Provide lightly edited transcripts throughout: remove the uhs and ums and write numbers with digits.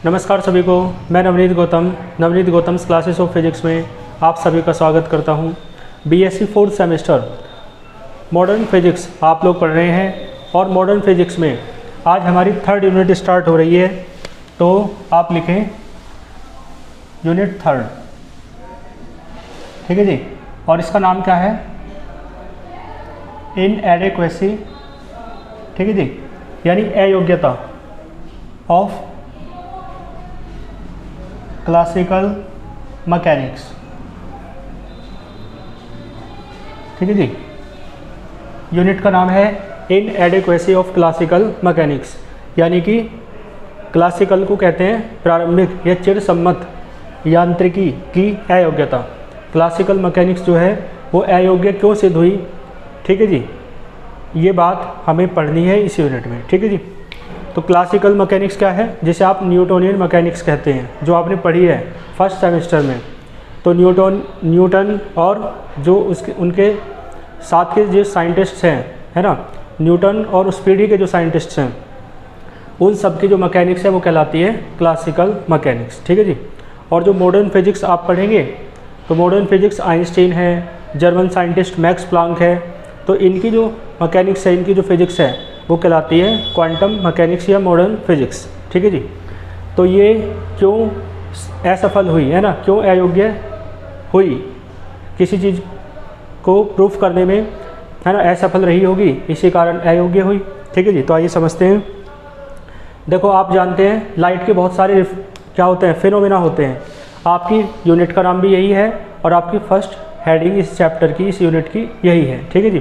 नमस्कार सभी को, मैं Navneet Gautam classes of physics में आप सभी का स्वागत करता हूं। BSc 4th semester modern physics आप लोग पढ़ रहे हैं और मॉडर्न फिजिक्स में आज हमारी 3rd यूनिट स्टार्ट हो रही है। तो आप लिखें यूनिट 3rd, ठीक है जी। और इसका नाम क्या है? इनएडेक्वेसी, ठीक है जी, यानी अयोग्यता ऑफ क्लासिकल मैकेनिक्स, ठीक है जी। यूनिट का नाम है इनएडेक्वेसी ऑफ क्लासिकल मैकेनिक्स, यानी कि क्लासिकल को कहते हैं प्रारंभिक या चिरसम्मत यांत्रिकी की अयोग्यता। क्लासिकल मैकेनिक्स जो है वो अयोग्य क्यों सिद्ध हुई, ठीक है जी, ये बात हमें पढ़नी है इस यूनिट में, ठीक है जी। तो क्लासिकल मैकेनिक्स क्या है? जिसे आप न्यूटोनियन मैकेनिक्स कहते हैं, जो आपने पढ़ी है 1st सेमेस्टर में। तो न्यूटन और जो उनके साथ के जो साइंटिस्ट्स हैं, है ना, न्यूटन और उस पीढ़ी के जो साइंटिस्ट्स हैं, उन सब की जो मैकेनिक्स है वो कहलाती है क्लासिकल मैकेनिक्स, ठीक है जी। और जो मॉडर्न फिजिक्स आप पढ़ेंगे तो मॉडर्न फिजिक्स आइंस्टीन है, जर्मन साइंटिस्ट मैक्स प्लांक है, तो इनकी जो मैकेनिक्स है, इनकी जो फिजिक्स है वो कहलाती है क्वांटम मैकेनिक्स या मॉडर्न फिजिक्स, ठीक है जी। तो ये क्यों असफल हुई, है ना, क्यों अयोग्य हुई, किसी चीज़ को प्रूफ करने में, है ना, असफल रही होगी, इसी कारण अयोग्य हुई, ठीक है जी। तो आइए समझते हैं। देखो, आप जानते हैं लाइट के बहुत सारे क्या होते हैं, फिनोमेना होते हैं। आपकी यूनिट का नाम भी यही है और आपकी फर्स्ट हेडिंग इस चैप्टर की, इस यूनिट की यही है, ठीक है जी।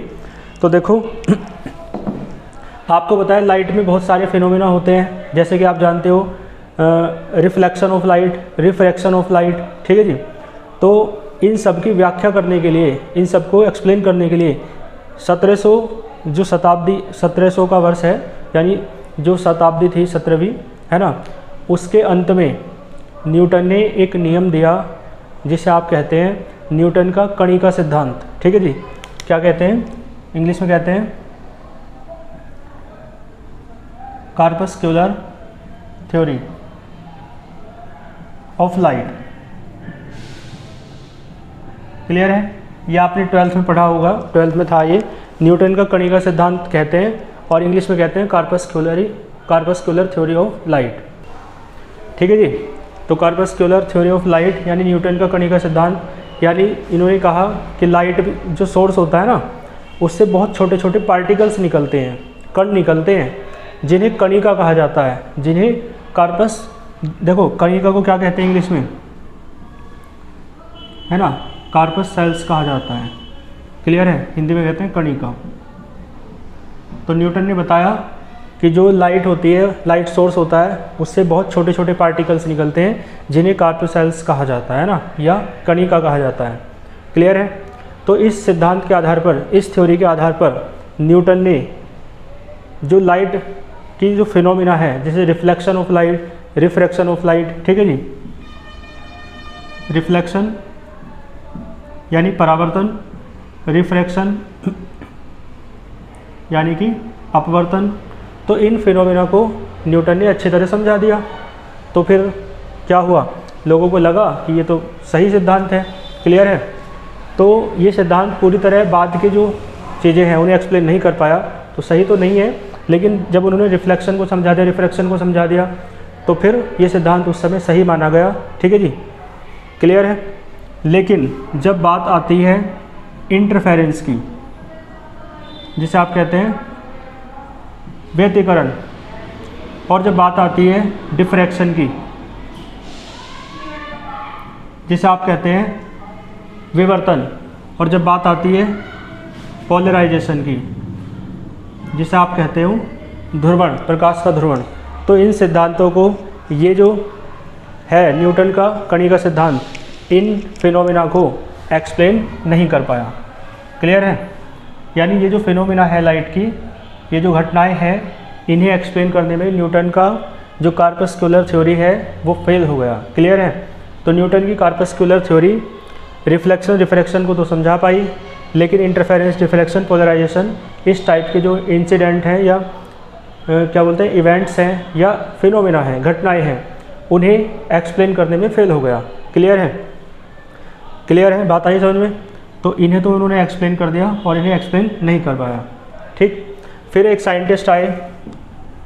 तो देखो आपको बताया लाइट में बहुत सारे फिनोमेना होते हैं, जैसे कि आप जानते हो reflection of light, refraction of light, ठीक है जी। तो इन सब की व्याख्या करने के लिए, इन सब को एक्सप्लेन करने के लिए 1700 का वर्ष है, यानी जो शताब्दी थी 17वीं, है ना, उसके अंत में न्यूटन ने एक नियम दिया जिसे आप कहते हैं न्यूटन का कणिका सिद्धांत, ठीक है जी। क्या कहते हैं? इंग्लिश में कहते हैं कार्पस्क्यूलर थ्योरी ऑफ लाइट। क्लियर है? ये आपने 12th में पढ़ा होगा, 12th में था ये। न्यूटन का कणिका सिद्धांत कहते हैं और इंग्लिश में कहते हैं कार्पस्क्यूलर थ्योरी ऑफ लाइट, ठीक है जी। तो कार्पस्क्यूलर थ्योरी ऑफ लाइट यानी न्यूटन का कणिका सिद्धांत, यानी इन्होंने कहा कि लाइट जो सोर्स होता है ना, उससे बहुत छोटे छोटे पार्टिकल्स निकलते हैं, कण निकलते हैं, जिन्हें कणिका कहा जाता है, जिन्हें कार्पस, देखो कणिका को क्या कहते हैं इंग्लिश में, है ना, कार्पस सेल्स कहा जाता है। क्लियर है? हिंदी में कहते हैं कणिका। तो न्यूटन ने बताया कि जो लाइट होती है, लाइट सोर्स होता है, उससे बहुत छोटे छोटे पार्टिकल्स निकलते हैं, जिन्हें कार्पस सेल्स कहा जाता है ना, या कणिका कहा जाता है। क्लियर है? तो इस सिद्धांत के आधार पर, इस थ्योरी के आधार पर न्यूटन ने जो लाइट की जो फिनोमिना है, जैसे reflection of light, refraction of light, ठीक है जी, रिफ्लेक्शन यानी परावर्तन, रिफ्रैक्शन यानी कि अपवर्तन, तो इन फिनोमिना को न्यूटन ने अच्छी तरह समझा दिया। तो फिर क्या हुआ, लोगों को लगा कि ये तो सही सिद्धांत है। क्लियर है? तो ये सिद्धांत पूरी तरह बाद की जो चीज़ें हैं उन्हें एक्सप्लेन नहीं कर पाया, तो सही तो नहीं है, लेकिन जब उन्होंने रिफ्लेक्शन को समझा दिया, रिफ्रैक्शन को समझा दिया, तो फिर ये सिद्धांत उस समय सही माना गया, ठीक है जी। क्लियर है? लेकिन जब बात आती है इंटरफेरेंस की, जिसे आप कहते हैं व्यतिकरण, और जब बात आती है डिफ्रैक्शन की, जिसे आप कहते हैं विवर्तन, और जब बात आती है पोलराइजेशन की, जिसे आप कहते हो ध्रुवण, प्रकाश का ध्रुवण, तो इन सिद्धांतों को, ये जो है न्यूटन का कणिका सिद्धांत, इन फिनोमिना को एक्सप्लेन नहीं कर पाया। क्लियर है? यानी ये जो फिनोमिना है लाइट की, ये जो घटनाएं हैं, इन्हें एक्सप्लेन करने में न्यूटन का जो कार्पस्क्यूलर थ्योरी है वो फेल हो गया। क्लियर है? तो न्यूटन की कार्पस्क्यूलर थ्योरी रिफ्लेक्शन रिफ्रैक्शन को तो समझा पाई, लेकिन इंटरफेरेंस, डिफ्रैक्शन, पोलराइजेशन, इस टाइप के जो इंसिडेंट हैं या क्या बोलते हैं इवेंट्स हैं या फिनोमिना हैं, घटनाएं हैं, उन्हें एक्सप्लेन करने में फेल हो गया। क्लियर है? क्लियर है? बात आई समझ में? तो इन्हें तो उन्होंने एक्सप्लेन कर दिया और इन्हें एक्सप्लेन नहीं कर पाया। ठीक। फिर एक साइंटिस्ट आए,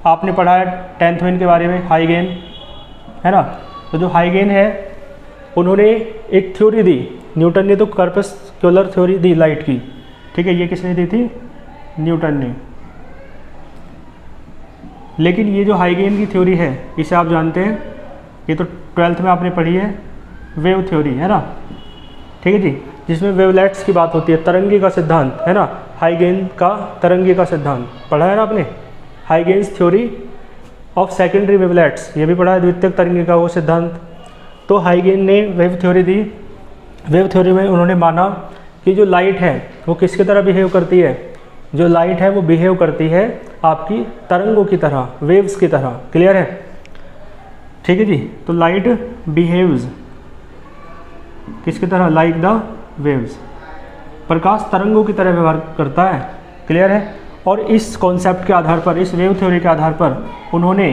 आपने पढ़ा है 10th में इनके बारे में, हाइगेन, है ना। तो जो हाइगेन है उन्होंने एक थ्योरी दी, न्यूटन ने तो कर्पस्कुलर थ्योरी दी लाइट की। ठीक है, ये किसने दी थी? न्यूटन ने। लेकिन ये जो हाइगेन की थ्योरी है इसे आप जानते हैं, ये तो 12th में आपने पढ़ी है, वेव थ्योरी, है ना। ठीक है जी, जिसमें वेवलेट्स की बात होती है, तरंगी का सिद्धांत, है ना। हाइगेन का तरंगी का सिद्धांत पढ़ा है ना आपने, हाइगेन्स थ्योरी ऑफ सेकेंडरी वेवलेट्स, ये भी पढ़ा है, द्वितीयक तरंगी का वो सिद्धांत। तो हाइगेन ने वेव थ्योरी दी। वेव थ्योरी में उन्होंने माना कि जो लाइट है वो किसकी तरह बिहेव करती है, जो लाइट है वो बिहेव करती है आपकी तरंगों की तरह, वेव्स की तरह। क्लियर है? ठीक है जी। तो लाइट बिहेव्स किसकी तरह? लाइक द वेव्स, प्रकाश तरंगों की तरह व्यवहार करता है। क्लियर है? और इस कॉन्सेप्ट के आधार पर, इस वेव थ्योरी के आधार पर उन्होंने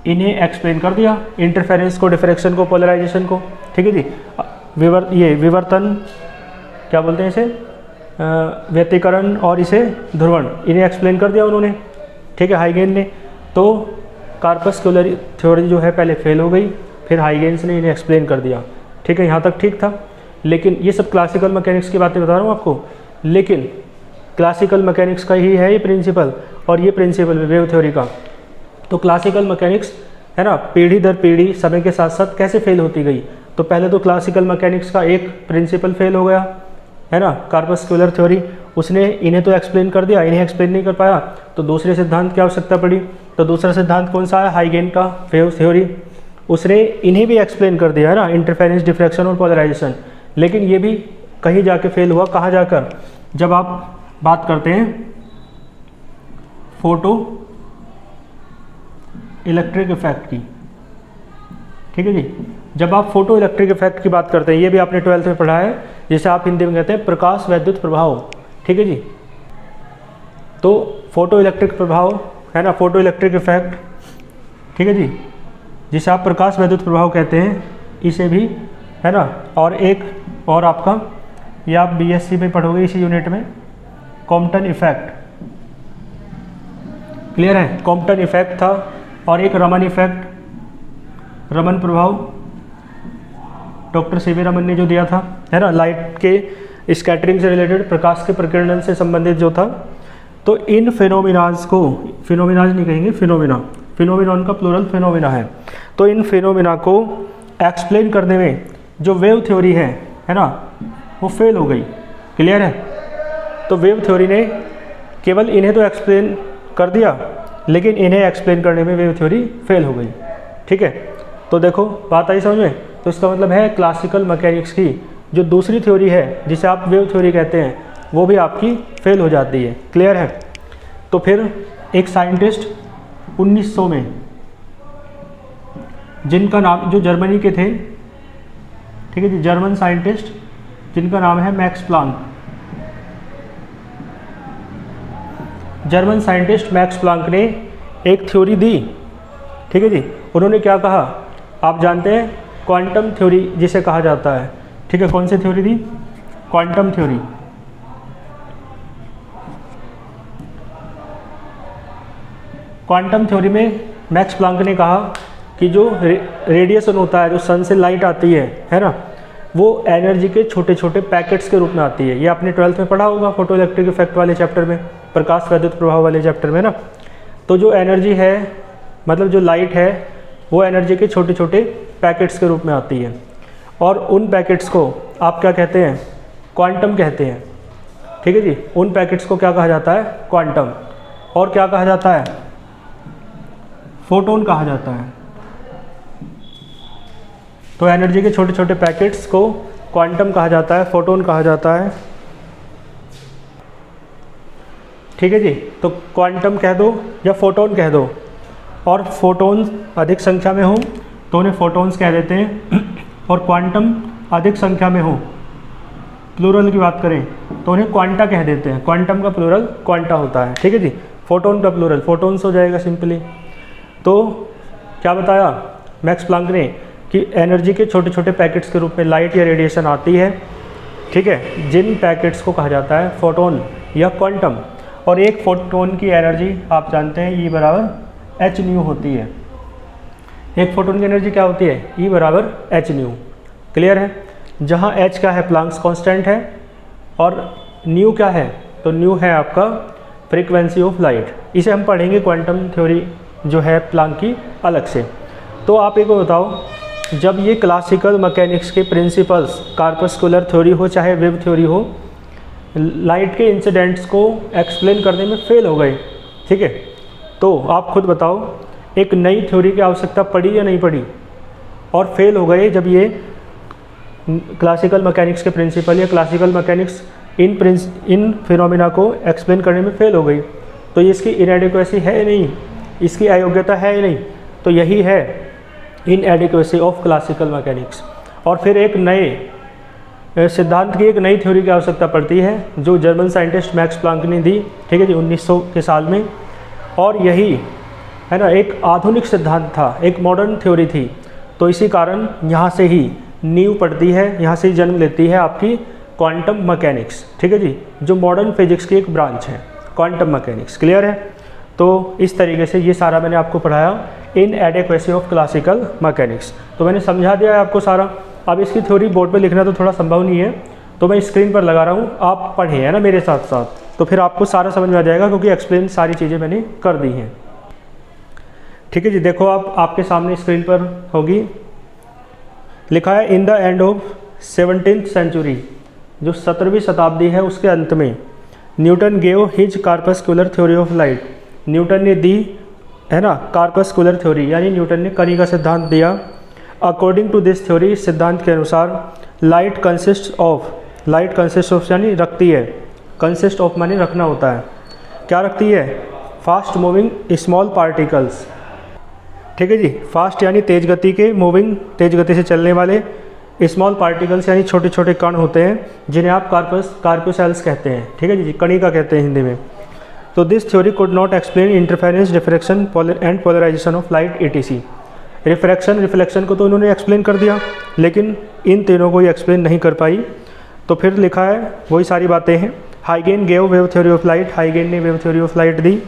इन्हें एक्सप्लेन कर दिया, इंटरफेरेंस को, डिफ्रैक्शन को, पोलराइजेशन को। ठीक है जी। विवर्तन क्या बोलते हैं इसे, व्यतिकरण और इसे ध्रुवण, इन्हें एक्सप्लेन कर दिया उन्होंने। ठीक है, हाइगेन ने। तो कार्पस्कुलर थ्योरी जो है पहले फेल हो गई, फिर हाइगेन्स ने इन्हें एक्सप्लेन कर दिया। ठीक है, यहाँ तक ठीक था। लेकिन ये सब क्लासिकल मैकेनिक्स की बातें बता रहा हूँ आपको, लेकिन क्लासिकल मैकेनिक्स का ही है ये प्रिंसिपल, और ये प्रिंसिपल वेव थ्योरी का। तो क्लासिकल मैकेनिक्स, है ना, पीढ़ी दर पीढ़ी समय के साथ साथ कैसे फेल होती गई। तो पहले तो क्लासिकल मैकेनिक्स का एक प्रिंसिपल फेल हो गया, है ना, कार्पस्कुलर थ्योरी, उसने इन्हें तो एक्सप्लेन कर दिया, इन्हें एक्सप्लेन नहीं कर पाया, तो दूसरे सिद्धांत की आवश्यकता पड़ी। तो दूसरा सिद्धांत कौन सा है? हाइगेन का वेव थ्योरी। उसने इन्हें भी एक्सप्लेन कर दिया, है ना, इंटरफेरेंस, डिफ्रैक्शन और पोलराइजेशन। लेकिन ये भी कहीं जाके फेल हुआ। कहाँ जाकर? जब आप बात करते हैं फोटो इलेक्ट्रिक इफेक्ट की। ठीक है जी। जब आप फोटो इलेक्ट्रिक इफेक्ट की बात करते हैं, ये भी आपने 12th में पढ़ा है, जिसे आप हिंदी में कहते हैं प्रकाश वैद्युत प्रभाव। ठीक है जी। तो फोटो इलेक्ट्रिक प्रभाव, है ना, फोटो इलेक्ट्रिक इफेक्ट, ठीक है जी, जिसे आप प्रकाश वैद्युत प्रभाव कहते हैं, इसे भी, है ना। और एक और आपका, ये आप BSc में पढ़ोगे इसी यूनिट में, कॉम्पटन इफेक्ट। क्लियर है? कॉम्पटन इफेक्ट था। और एक रमन इफेक्ट, रमन प्रभाव, डॉक्टर सीवी रमन ने जो दिया था, है ना, लाइट के स्कैटरिंग से रिलेटेड, प्रकाश के प्रकीर्णन से संबंधित जो था। तो इन फिनोमिनाज को, फिनोमिनाज नहीं कहेंगे, फिनोमिना, फिनोमिनॉन का प्लूरल फिनोमिना है। तो इन फिनोमिना को एक्सप्लेन करने में जो वेव थ्योरी है ना, वो फेल हो गई। क्लियर है? तो वेव थ्योरी ने केवल इन्हें तो एक्सप्लेन कर दिया, लेकिन इन्हें एक्सप्लेन करने में वेव थ्योरी फेल हो गई। ठीक है, तो देखो बात आई समझ में। तो इसका मतलब है क्लासिकल मैकेनिक्स की जो दूसरी थ्योरी है, जिसे आप वेव थ्योरी कहते हैं, वो भी आपकी फेल हो जाती है। क्लियर है? तो फिर एक साइंटिस्ट 1900 में, जिनका नाम, जो जर्मनी के थे, ठीक है जी, जर्मन साइंटिस्ट जिनका नाम है max Planck. German scientist max Planck ने एक थ्योरी दी। ठीक है जी। उन्होंने क्या कहा आप जानते हैं? क्वांटम थ्योरी जिसे कहा जाता है। ठीक है, कौन सी थ्योरी दी? Quantum theory. क्वांटम थ्योरी में मैक्स प्लांक ने कहा कि जो रेडिएशन होता है, जो सन से लाइट आती है ना, वो एनर्जी के छोटे छोटे पैकेट्स के रूप में आती है। ये आपने 12th में पढ़ा होगा, फोटो इलेक्ट्रिक इफेक्ट वाले चैप्टर में, प्रकाश वैद्युत प्रभाव वाले चैप्टर में ना। तो जो एनर्जी है, मतलब जो लाइट है, वो एनर्जी के छोटे छोटे पैकेट्स के रूप में आती है, और उन पैकेट्स को आप क्या कहते हैं? क्वांटम कहते हैं। ठीक है जी। उन पैकेट्स को क्या कहा जाता है? क्वांटम। और क्या कहा जाता है? फोटोन कहा जाता है। तो एनर्जी के छोटे छोटे पैकेट्स को क्वांटम कहा जाता है, फोटोन कहा जाता है। ठीक है जी। तो क्वांटम कह दो या फोटोन कह दो, और फोटोन्स अधिक संख्या में हो तो उन्हें फोटोन्स कह देते हैं, और क्वांटम अधिक संख्या में हो, प्लूरल की बात करें तो उन्हें क्वांटा कह देते हैं। क्वांटम का प्लूरल क्वांटा होता है। ठीक है जी। फोटोन का प्लूरल फोटोन्स हो जाएगा सिंपली। तो क्या बताया? मैक्स प्लांक ने कि एनर्जी के छोटे छोटे पैकेट्स के रूप में लाइट या रेडिएशन आती है, ठीक है, जिन पैकेट्स को कहा जाता है फोटोन या क्वांटम। और एक फोटोन की एनर्जी आप जानते हैं E बराबर एच न्यू होती है। एक फोटोन की एनर्जी क्या होती है? E बराबर एच न्यू। क्लियर है? जहाँ एच क्या है? प्लांक्स कांस्टेंट है, और न्यू क्या है? तो न्यू है आपका फ्रीक्वेंसी ऑफ लाइट। इसे हम पढ़ेंगे क्वांटम थ्योरी जो है प्लांक की अलग से। तो आप एक बताओ, जब ये क्लासिकल मैकेनिक्स के प्रिंसिपल्स कार्पस्कुलर थ्योरी हो चाहे वेव थ्योरी हो, लाइट के इंसिडेंट्स को एक्सप्लेन करने में फेल हो गए, ठीक है, तो आप खुद बताओ एक नई थ्योरी की आवश्यकता पड़ी या नहीं पड़ी? और फेल हो गए जब ये क्लासिकल मैकेनिक्स के प्रिंसिपल या क्लासिकल मैकेनिक्स इन फिनोमिना को एक्सप्लेन करने में फेल हो गई, तो ये इसकी इनएडिक्वेसी है या नहीं, इसकी अयोग्यता है या नहीं? तो यही है इनएडिक्वेसी ऑफ क्लासिकल मैकेनिक्स। और फिर एक नए सिद्धांत की, एक नई थ्योरी की आवश्यकता पड़ती है जो जर्मन साइंटिस्ट मैक्स प्लांक ने दी, ठीक है जी, 1900 के साल में। और यही है ना एक आधुनिक सिद्धांत था, एक मॉडर्न थ्योरी थी। तो इसी कारण यहाँ से ही नींव पड़ती है, यहाँ से ही जन्म लेती है आपकी क्वांटम मैकेनिक्स, ठीक है जी, जो मॉडर्न फिजिक्स की एक ब्रांच है क्वांटम मैकेनिक्स। क्लियर है? तो इस तरीके से ये सारा मैंने आपको पढ़ाया इनएडिक्वेसी ऑफ क्लासिकल मैकेनिक्स। तो मैंने समझा दिया है आपको सारा। अब इसकी थ्योरी बोर्ड पे लिखना तो थोड़ा संभव नहीं है, तो मैं स्क्रीन पर लगा रहा हूँ, आप पढ़ें है ना मेरे साथ साथ, तो फिर आपको सारा समझ में आ जाएगा, क्योंकि एक्सप्लेन सारी चीज़ें मैंने कर दी हैं। ठीक है जी, देखो आप आपके सामने स्क्रीन पर होगी, लिखा है in the end of 17th century, जो 17वीं शताब्दी है उसके अंत में Newton gave his corpuscular theory of light. Newton ने दी है ना कार्पस्कुलर थ्योरी, यानी न्यूटन ने कणी का सिद्धांत दिया। अकॉर्डिंग टू दिस थ्योरी, इस सिद्धांत के अनुसार लाइट कंसिस्ट ऑफ यानी रखती है, कंसिस्ट ऑफ माने रखना होता है, क्या रखती है? फास्ट मूविंग स्मॉल पार्टिकल्स, ठीक है जी, फास्ट यानी तेज गति के, मूविंग तेज गति से चलने वाले, स्मॉल पार्टिकल्स यानी छोटे छोटे कण होते हैं, जिन्हें आप कार्पस्कुलर्स कहते हैं, ठीक है जी, कणिका कहते हैं हिंदी में। तो this theory could not explain interference, diffraction and polarization of light etc। Reflection को तो उन्होंने एक्सप्लेन कर दिया, लेकिन इन तीनों को ही एक्सप्लेन नहीं कर पाई। तो फिर लिखा है वही सारी बातें हैं। हाइगेन gave wave theory of light, हाइगेन ने वेव थ्योरी ऑफ लाइट दी।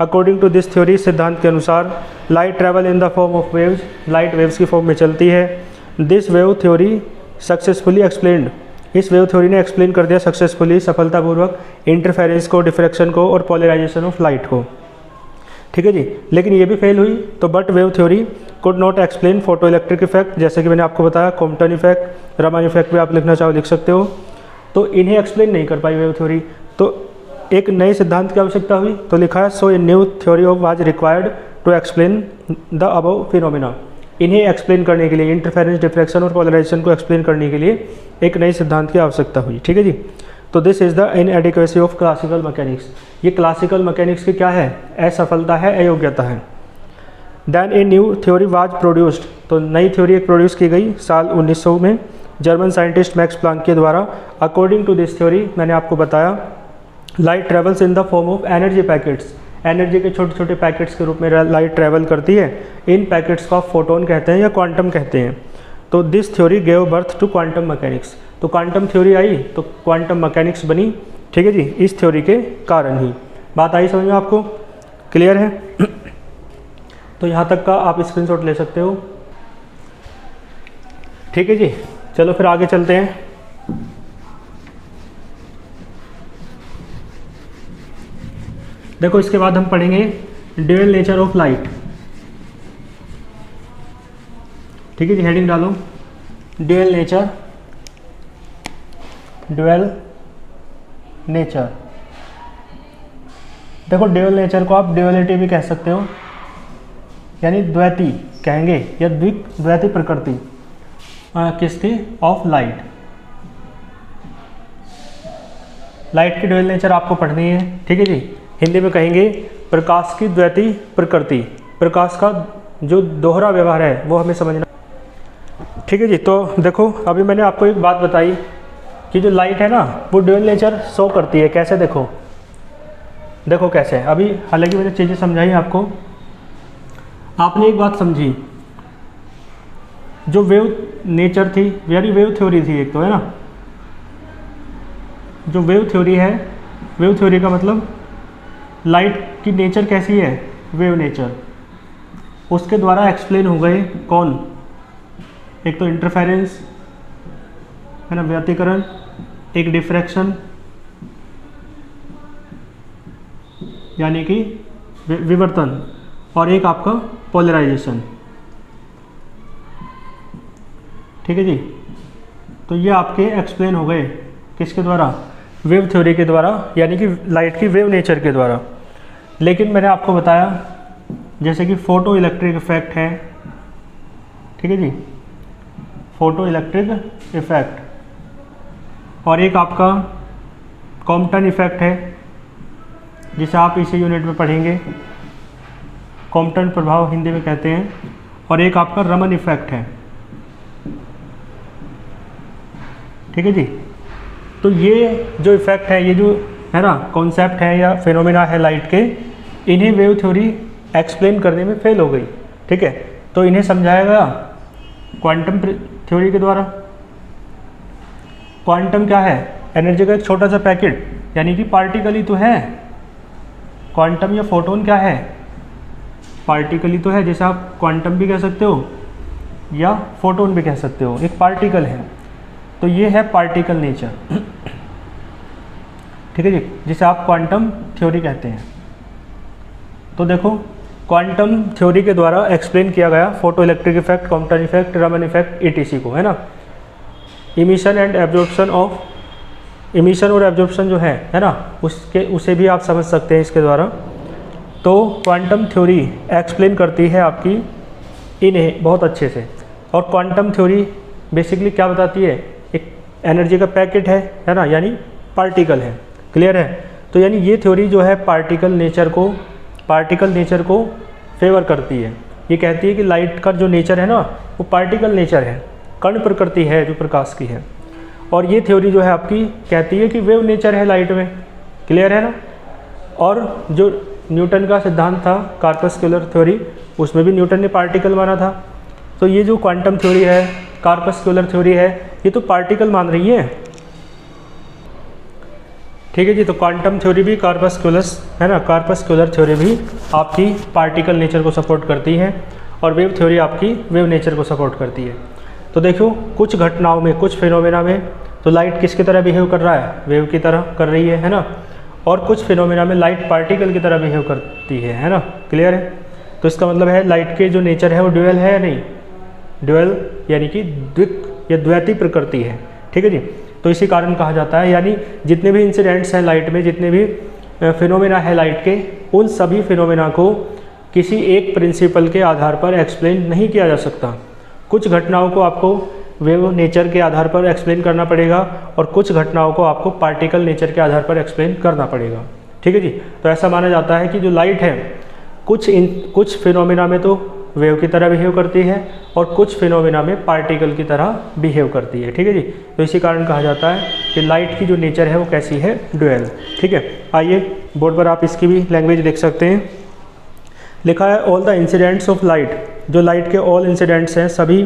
अकॉर्डिंग टू दिस थ्योरी, सिद्धांत के अनुसार light travel in the form of waves, light waves की फॉर्म में चलती है। This wave theory successfully explained, इस वेव थ्योरी ने एक्सप्लेन कर दिया सक्सेसफुली, सफलतापूर्वक, इंटरफेरेंस को, डिफ्रैक्शन को और पोलराइजेशन ऑफ लाइट को, ठीक है जी। लेकिन ये भी फेल हुई। तो but wave theory could not explain photo electric effect, जैसे कि मैंने आपको बताया कॉम्पटन इफेक्ट, रमन इफेक्ट भी आप लिखना चाहो लिख सकते हो। तो इन्हें एक्सप्लेन नहीं कर पाई वेव थ्योरी, तो एक नए सिद्धांत की आवश्यकता हुई। तो लिखा है so a new theory of was required to explain the above phenomena. इन्हें एक्सप्लेन करने के लिए, इंटरफेरेंस, डिफ्रैक्शन और पोलराइजेशन को एक्सप्लेन करने के लिए एक नए सिद्धांत की आवश्यकता हुई, ठीक है जी। तो this is the inadequacy of classical mechanics. ये क्लासिकल मैकेनिक्स की क्या है? असफलता है, अयोग्यता है। Then a new theory was produced, तो नई थ्योरी एक प्रोड्यूस की गई साल 1900 में जर्मन साइंटिस्ट मैक्स प्लांक के द्वारा। अकॉर्डिंग टू दिस थ्योरी, मैंने आपको बताया, light travels in the form of energy packets, energy के छोटे छोटे पैकेट्स के रूप में लाइट ट्रैवल करती है। इन पैकेट्स को आप फोटोन कहते हैं या क्वांटम कहते हैं। तो this theory gave birth to quantum mechanics, तो क्वांटम थ्योरी आई तो क्वांटम मैकेनिक्स बनी, ठीक है जी, इस थ्योरी के कारण ही। बात आई समझ में आपको? क्लियर है? तो यहाँ तक का आप स्क्रीनशॉट ले सकते हो, ठीक है जी। चलो फिर आगे चलते हैं। देखो इसके बाद हम पढ़ेंगे ड्यूअल नेचर ऑफ लाइट, ठीक है जी। हेडिंग डालो ड्यूअल नेचर, ड्यूअल नेचर। देखो ड्यूअल नेचर को आप ड्यूअलिटी भी कह सकते हो, यानी द्वैती कहेंगे या द्वैती प्रकृति किसकी? Of light. लाइट की ड्यूअल नेचर आपको पढ़नी है, ठीक है जी। हिंदी में कहेंगे प्रकाश की द्वैती प्रकृति, प्रकाश का जो दोहरा व्यवहार है वो हमें समझना, ठीक है जी। तो देखो अभी मैंने आपको एक बात बताई कि जो लाइट है ना वो ड्यूअल नेचर शो करती है। कैसे? देखो कैसे। अभी हालांकि मैंने चीज़ें समझाई आपको, आपने एक बात समझी जो वेव नेचर थी, यानी वेव थ्योरी थी एक तो, है ना, जो वेव थ्योरी है, वेव थ्योरी का मतलब लाइट की नेचर कैसी है, वेव नेचर, उसके द्वारा एक्सप्लेन हो गए कौन, एक तो इंटरफेरेंस, है ना, व्यतिकरण, एक डिफ्रैक्शन यानी कि विवर्तन, और एक आपका पोलराइजेशन। ठीक है जी, तो ये आपके एक्सप्लेन हो गए किसके द्वारा, वेव थ्योरी के द्वारा, यानी कि लाइट की वेव नेचर के द्वारा। लेकिन मैंने आपको बताया जैसे कि फोटो इलेक्ट्रिक इफेक्ट है, ठीक है जी, फोटो इलेक्ट्रिक इफेक्ट, और एक आपका कॉम्पटन इफेक्ट है जिसे आप इसी यूनिट में पढ़ेंगे, कॉम्पटन प्रभाव हिंदी में कहते हैं, और एक आपका रमन इफेक्ट है। ठीक है जी, तो ये जो इफेक्ट है, ये जो है ना कॉन्सेप्ट है या फिनोमेना है लाइट के, इन्हें वेव थ्योरी एक्सप्लेन करने में फेल हो गई। ठीक है, तो इन्हें समझाया गया क्वांटम थ्योरी के द्वारा। क्वांटम क्या है, एनर्जी का एक छोटा सा पैकेट, यानी कि पार्टिकल ही तो है। क्वांटम या फोटोन क्या है, पार्टिकल ही तो है, जैसे आप क्वांटम भी कह सकते हो या फोटोन भी कह सकते हो, एक पार्टिकल है। तो ये है पार्टिकल नेचर। ठीक है जी, जिसे आप क्वांटम थ्योरी कहते हैं। तो देखो, क्वांटम थ्योरी के द्वारा एक्सप्लेन किया गया photo electric effect, Compton effect, Raman effect, etc को, है ना। Emission and absorption of, emission और एब्जॉर्प्शन जो है ना, उसे भी आप समझ सकते हैं इसके द्वारा। तो क्वांटम थ्योरी एक्सप्लेन करती है आपकी इन्हें बहुत अच्छे से। और क्वांटम थ्योरी बेसिकली क्या बताती है, एक एनर्जी का पैकेट है ना, यानी पार्टिकल है। क्लियर है, तो यानी ये थ्योरी जो है पार्टिकल नेचर को फेवर करती है। ये कहती है कि लाइट का जो नेचर है ना, वो पार्टिकल नेचर है, कण प्रकृति है जो प्रकाश की है। और ये थ्योरी जो है आपकी कहती है कि वेव नेचर है लाइट में। क्लियर है ना। और जो न्यूटन का सिद्धांत था कार्पस्कुलर थ्योरी, उसमें भी न्यूटन ने पार्टिकल माना था। तो ये जो क्वांटम थ्योरी है, कार्पस्कुलर थ्योरी है, ये तो पार्टिकल मान रही है। ठीक है जी, तो क्वांटम थ्योरी भी कार्पस्कुलस है ना, कार्पस्कुलर थ्योरी भी आपकी पार्टिकल नेचर को सपोर्ट करती है, और वेव थ्योरी आपकी वेव नेचर को सपोर्ट करती है। तो देखो, कुछ घटनाओं में, कुछ फिनोमेना में तो लाइट किसकी तरह बिहेव कर रहा है, वेव की तरह कर रही है ना। और कुछ फिनोमेना में लाइट पार्टिकल की तरह बिहेव करती है ना। क्लियर है। तो इसका मतलब है लाइट के जो नेचर है वो ड्यूअल है या नहीं, ड्यूअल यानी कि द्विक या द्वैती प्रकृति है। ठीक है जी, तो इसी कारण कहा जाता है, यानी जितने भी इंसिडेंट्स हैं लाइट में, जितने भी फिनोमेना है लाइट के, उन सभी फिनोमेना को किसी एक प्रिंसिपल के आधार पर एक्सप्लेन नहीं किया जा सकता। कुछ घटनाओं को आपको वेव नेचर के आधार पर एक्सप्लेन करना पड़ेगा, और कुछ घटनाओं को आपको पार्टिकल नेचर के आधार पर एक्सप्लेन करना पड़ेगा। ठीक है जी, तो ऐसा माना जाता है कि जो लाइट है कुछ फिनोमेना में तो वेव की तरह बिहेव करती है, और कुछ फिनोमेना में पार्टिकल की तरह बिहेव करती है। ठीक है जी, तो इसी कारण कहा जाता है कि लाइट की जो नेचर है वो कैसी है, ड्यूअल। ठीक है, आइए बोर्ड पर आप इसकी भी लैंग्वेज देख सकते हैं। लिखा है all the incidents of light, जो लाइट के ऑल इंसिडेंट्स हैं, सभी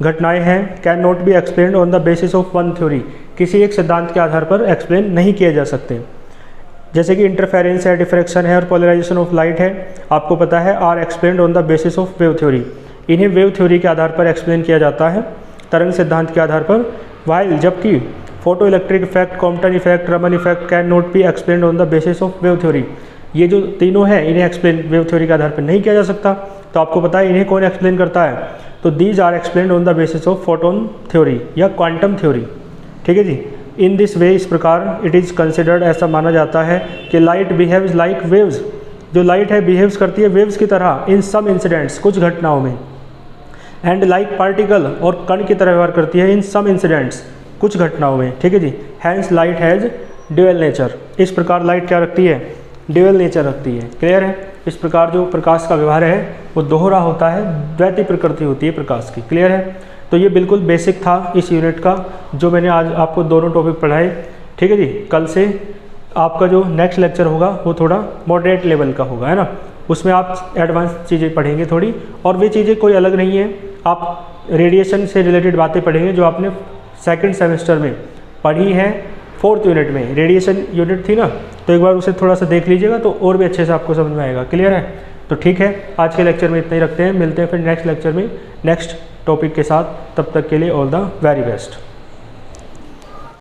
घटनाएं हैं, can not be explained on the basis of one theory, किसी एक सिद्धांत के आधार पर एक्सप्लेन नहीं किए जा सकते। जैसे कि इंटरफेरेंस है, डिफ्रैक्शन है और पोलराइजेशन ऑफ लाइट है, आपको पता है, are explained on the basis of wave theory, इन्हें वेव थ्योरी के आधार पर एक्सप्लेन किया जाता है, तरंग सिद्धांत के आधार पर। वाइल जबकि photo electric effect, Compton effect, Raman effect can not be explained on the basis of wave theory, ये जो तीनों हैं इन्हें एक्सप्लेन वेव थ्योरी के आधार पर नहीं किया जा सकता। तो आपको पता है इन्हें कौन एक्सप्लेन करता है, तो these are explained on the basis of photon theory या क्वांटम थ्योरी। ठीक है जी, इन दिस वे, इस प्रकार इट इज़ कंसिडर्ड, ऐसा माना जाता है कि लाइट बिहेव्स लाइक वेव्स, जो लाइट है बिहेव्स करती है वेव्स की तरह, इन सम इंसिडेंट्स, कुछ घटनाओं में, एंड लाइक पार्टिकल, और कण की तरह व्यवहार करती है इन सम इंसिडेंट्स, कुछ घटनाओं में। ठीक है जी, hence light has dual nature, इस प्रकार लाइट क्या रखती है, ड्यूअल नेचर रखती है। क्लियर है। इस प्रकार जो प्रकाश का व्यवहार है वो दोहरा होता है, द्वैती प्रकृति होती है प्रकाश की। क्लियर है। तो ये बिल्कुल बेसिक था इस यूनिट का, जो मैंने आज आपको दोनों टॉपिक पढ़ाए। ठीक है जी, कल से आपका जो नेक्स्ट लेक्चर होगा वो थोड़ा मॉडरेट लेवल का होगा, है ना। उसमें आप एडवांस चीज़ें पढ़ेंगे थोड़ी, और वे चीज़ें कोई अलग नहीं है, आप रेडिएशन से रिलेटेड बातें पढ़ेंगे जो आपने सेकंड सेमेस्टर में पढ़ी है 4th यूनिट में। रेडिएशन यूनिट थी ना, तो एक बार उसे थोड़ा सा देख लीजिएगा तो और भी अच्छे से आपको समझ में आएगा। क्लियर है? तो ठीक है, आज के लेक्चर में इतना ही रखते हैं, मिलते हैं फिर नेक्स्ट लेक्चर में नेक्स्ट टॉपिक के साथ। तब तक के लिए ऑल द वेरी बेस्ट।